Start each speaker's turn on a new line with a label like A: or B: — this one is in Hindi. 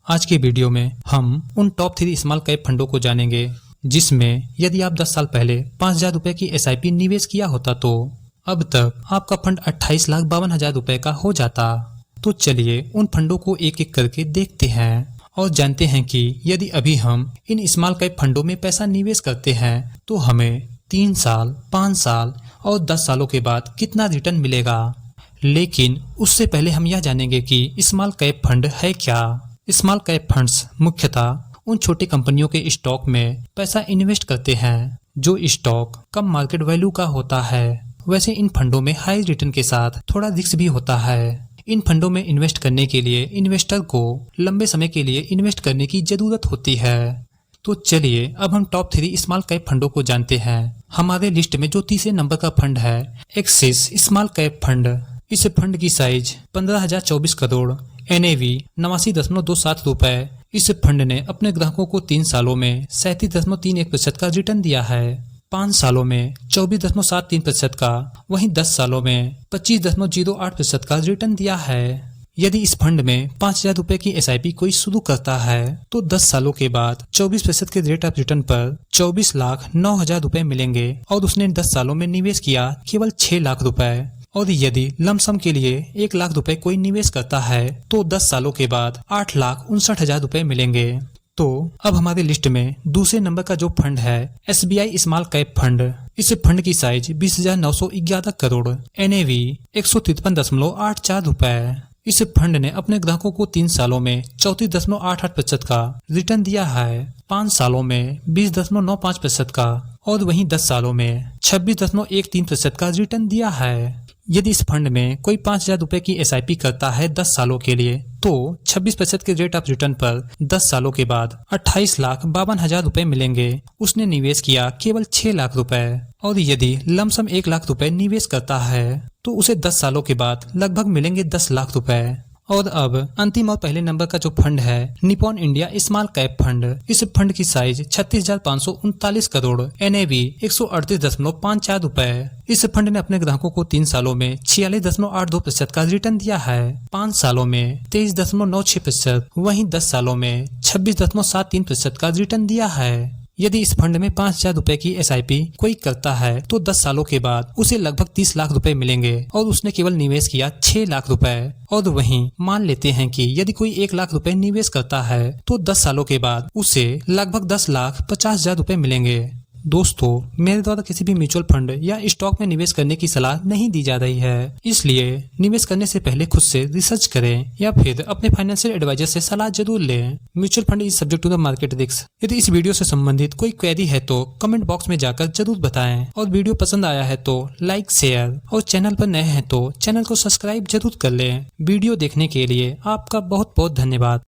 A: आज के वीडियो में हम उन टॉप 3 स्मॉल कैप फंडों को जानेंगे जिसमें यदि आप 10 साल पहले 5,000 रुपए की SIP निवेश किया होता तो अब तक आपका फंड 28,52,000 रुपए का हो जाता। तो चलिए उन फंडों को एक एक करके देखते हैं और जानते हैं कि यदि अभी हम इन स्मॉल कैप फंडों में पैसा निवेश करते हैं तो हमें 3 साल, 5 साल और 10 सालों के बाद कितना रिटर्न मिलेगा। लेकिन उससे पहले हम यह जानेंगे कि स्मॉल कैप फंड है क्या। स्मॉल कैप फंड्स मुख्यतः उन छोटी कंपनियों के स्टॉक में पैसा इन्वेस्ट करते हैं जो स्टॉक कम मार्केट वैल्यू का होता है। वैसे इन फंडों में हाई रिटर्न के साथ थोड़ा रिस्क भी होता है। इन फंडों में इन्वेस्ट करने के लिए इन्वेस्टर को लंबे समय के लिए इन्वेस्ट करने की जरूरत होती है। तो चलिए अब हम टॉप 3 स्मॉल कैप फंडों को जानते हैं। हमारे लिस्ट में जो तीसरे नंबर का फंड है एक्सिस स्मॉल कैप फंड। इस फंड की साइज 15,024 करोड़, NAV 89.27 रुपए। इस फंड ने अपने ग्राहकों को 3 सालों में 37.31% का रिटर्न दिया है, 5 सालों में 24.73% का, वहीं 10 सालों में 25.08% का रिटर्न दिया है। यदि इस फंड में 5,000 रुपए की SIP कोई शुरू करता है तो 10 सालों के बाद 24% के रेट ऑफ रिटर्न पर 24,09,000 रुपए मिलेंगे और उसने 10 सालों में निवेश किया केवल 6 लाख रुपए। और यदि लमसम के लिए 1 लाख रुपए कोई निवेश करता है तो 10 सालों के बाद 8,59,000 रुपए मिलेंगे। तो अब हमारे लिस्ट में दूसरे नंबर का जो फंड है SBI स्मॉल कैप फंड। इस फंड की साइज 20,911 करोड़, NAV 153.84 रुपए। इस फंड ने अपने ग्राहकों को 3 सालों में 34.88% का रिटर्न दिया है, 5 सालों में 20.95% का और वहीं 10 सालों में 26.13% का रिटर्न दिया है। यदि इस फंड में कोई 5,000 रुपए की SIP करता है 10 सालों के लिए तो 26% के रेट ऑफ रिटर्न पर 10 सालों के बाद 28,52,000 रुपए मिलेंगे। उसने निवेश किया केवल 6 लाख रुपए। और यदि लमसम 1 लाख रुपए निवेश करता है तो उसे 10 सालों के बाद लगभग मिलेंगे 10 लाख रुपए। और अब अंतिम और पहले नंबर का जो फंड है Nippon India small cap fund. इस फंड की साइज 36,539 करोड़, NAV 138.54 रुपए। इस फंड ने अपने ग्राहकों को 3 सालों में 46.82% का रिटर्न दिया है, 5 सालों में 23.96%, वहीं 10 सालों में 26.73% का रिटर्न दिया है। यदि इस फंड में 5,000 रुपए की SIP कोई करता है तो 10 सालों के बाद उसे लगभग 30 लाख रुपए मिलेंगे और उसने केवल निवेश किया 6 लाख रुपए। और वहीं मान लेते हैं कि यदि कोई 1 लाख रुपए निवेश करता है तो 10 सालों के बाद उसे लगभग 10,50,000 रुपए मिलेंगे। दोस्तों, मेरे द्वारा किसी भी म्यूचुअल फंड या स्टॉक में निवेश करने की सलाह नहीं दी जा रही है, इसलिए निवेश करने से पहले खुद से रिसर्च करें या फिर अपने फाइनेंशियल एडवाइजर से सलाह जरूर लें। Mutual fund is subject to the market risk. यदि इस वीडियो से संबंधित कोई क्वेरी है तो कमेंट बॉक्स में जाकर जरूर बताएं और वीडियो पसंद आया है तो लाइक, शेयर और चैनल पर नए हैं तो चैनल को सब्सक्राइब जरूर कर लें। वीडियो देखने के लिए आपका बहुत बहुत धन्यवाद।